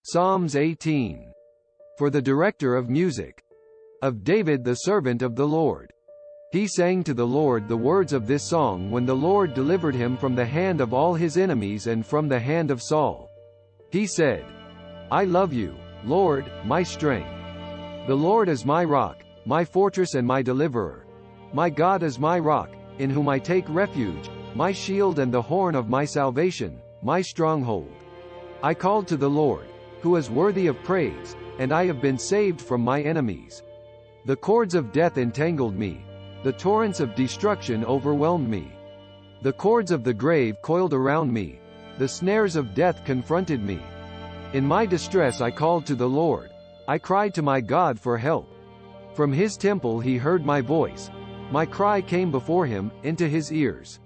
Psalms 18. For the director of music. Of David the servant of the Lord. He sang to the Lord the words of this song when the Lord delivered him from the hand of all his enemies and from the hand of Saul. He said, I love you, Lord, my strength. The Lord is my rock, my fortress and my deliverer. My God is my rock, in whom I take refuge, my shield and the horn of my salvation, my stronghold. I called to the Lord, who is worthy of praise, and I have been saved from my enemies. The cords of death entangled me. The torrents of destruction overwhelmed me. The cords of the grave coiled around me. The snares of death confronted me. In my distress I called to the Lord. I cried to my God for help. From his temple he heard my voice. My cry came before him, into his ears.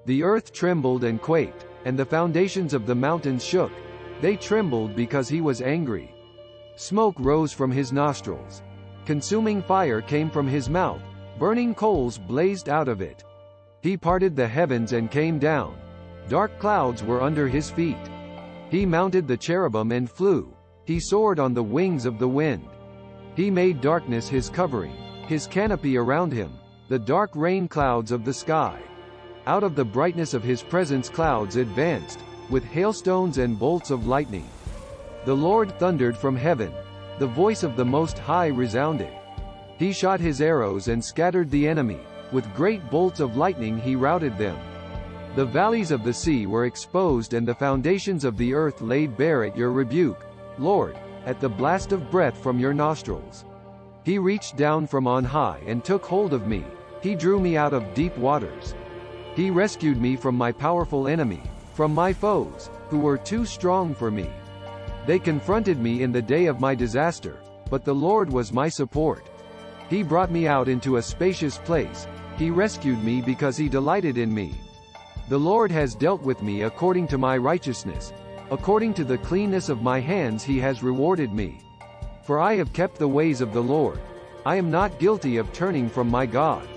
The earth trembled and quaked, and the foundations of the mountains shook. They trembled because he was angry. Smoke rose from his nostrils. Consuming fire came from his mouth. Burning coals blazed out of it. He parted the heavens and came down. Dark clouds were under his feet. He mounted the cherubim and flew. He soared on the wings of the wind. He made darkness his covering, his canopy around him, the dark rain clouds of the sky. Out of the brightness of his presence clouds advanced, with hailstones and bolts of lightning. The Lord thundered from heaven. The voice of the Most High resounded. He shot his arrows and scattered the enemy. With great bolts of lightning he routed them. The valleys of the sea were exposed and the foundations of the earth laid bare at your rebuke, Lord, at the blast of breath from your nostrils. He reached down from on high and took hold of me. He drew me out of deep waters. He rescued me from my powerful enemy, from my foes, who were too strong for me. They confronted me in the day of my disaster, but the Lord was my support. He brought me out into a spacious place. He rescued me because he delighted in me. The Lord has dealt with me according to my righteousness. According to the cleanness of my hands he has rewarded me. For I have kept the ways of the Lord. I am not guilty of turning from my God.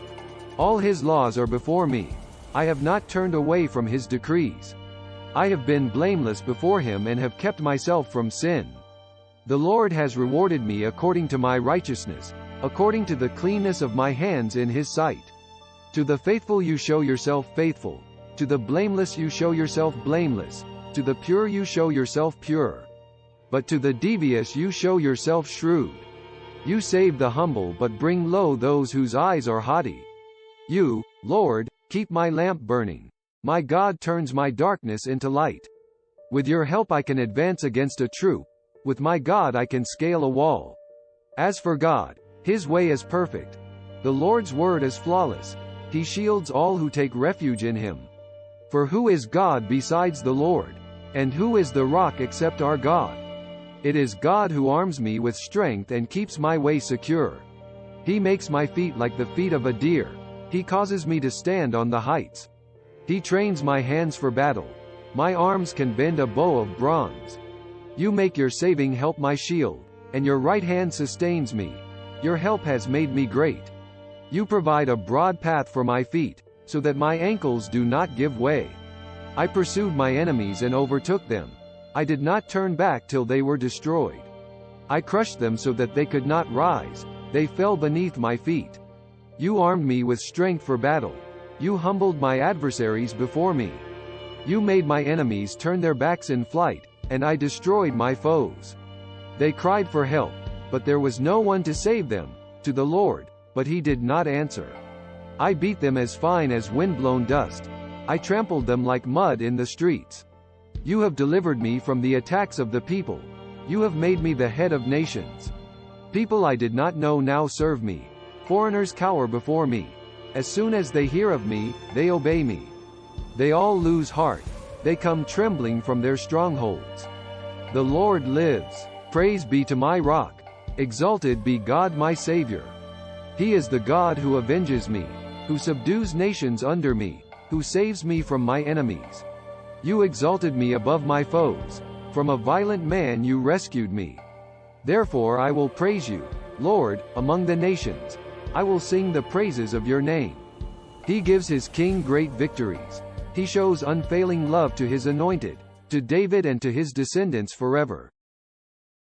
All his laws are before me. I have not turned away from his decrees. I have been blameless before him and have kept myself from sin. The Lord has rewarded me according to my righteousness, according to the cleanness of my hands in his sight. To the faithful you show yourself faithful. To the blameless you show yourself blameless. To the pure you show yourself pure. But to the devious you show yourself shrewd. You save the humble but bring low those whose eyes are haughty. You, Lord, keep my lamp burning. My God turns my darkness into light. With your help I can advance against a troop. With my God I can scale a wall. As for God, his way is perfect. The Lord's word is flawless. He shields all who take refuge in him. For who is God besides the Lord? And who is the rock except our God? It is God who arms me with strength and keeps my way secure. He makes my feet like the feet of a deer. He causes me to stand on the heights. He trains my hands for battle. My arms can bend a bow of bronze. You make your saving help my shield, and your right hand sustains me. Your help has made me great. You provide a broad path for my feet, so that my ankles do not give way. I pursued my enemies and overtook them. I did not turn back till they were destroyed. I crushed them so that they could not rise. They fell beneath my feet. You armed me with strength for battle. You humbled my adversaries before me. You made my enemies turn their backs in flight, and I destroyed my foes. They cried for help, but there was no one to save them, to the Lord, but he did not answer. I beat them as fine as wind-blown dust. I trampled them like mud in the streets. You have delivered me from the attacks of the people. You have made me the head of nations. People I did not know now serve me. Foreigners cower before me. As soon as they hear of me, they obey me. They all lose heart. They come trembling from their strongholds. The Lord lives. Praise be to my rock. Exalted be God my Savior. He is the God who avenges me, who subdues nations under me, who saves me from my enemies. You exalted me above my foes. From a violent man you rescued me. Therefore I will praise you, Lord, among the nations. I will sing the praises of your name. He gives his king great victories. He shows unfailing love to his anointed, to David and to his descendants forever.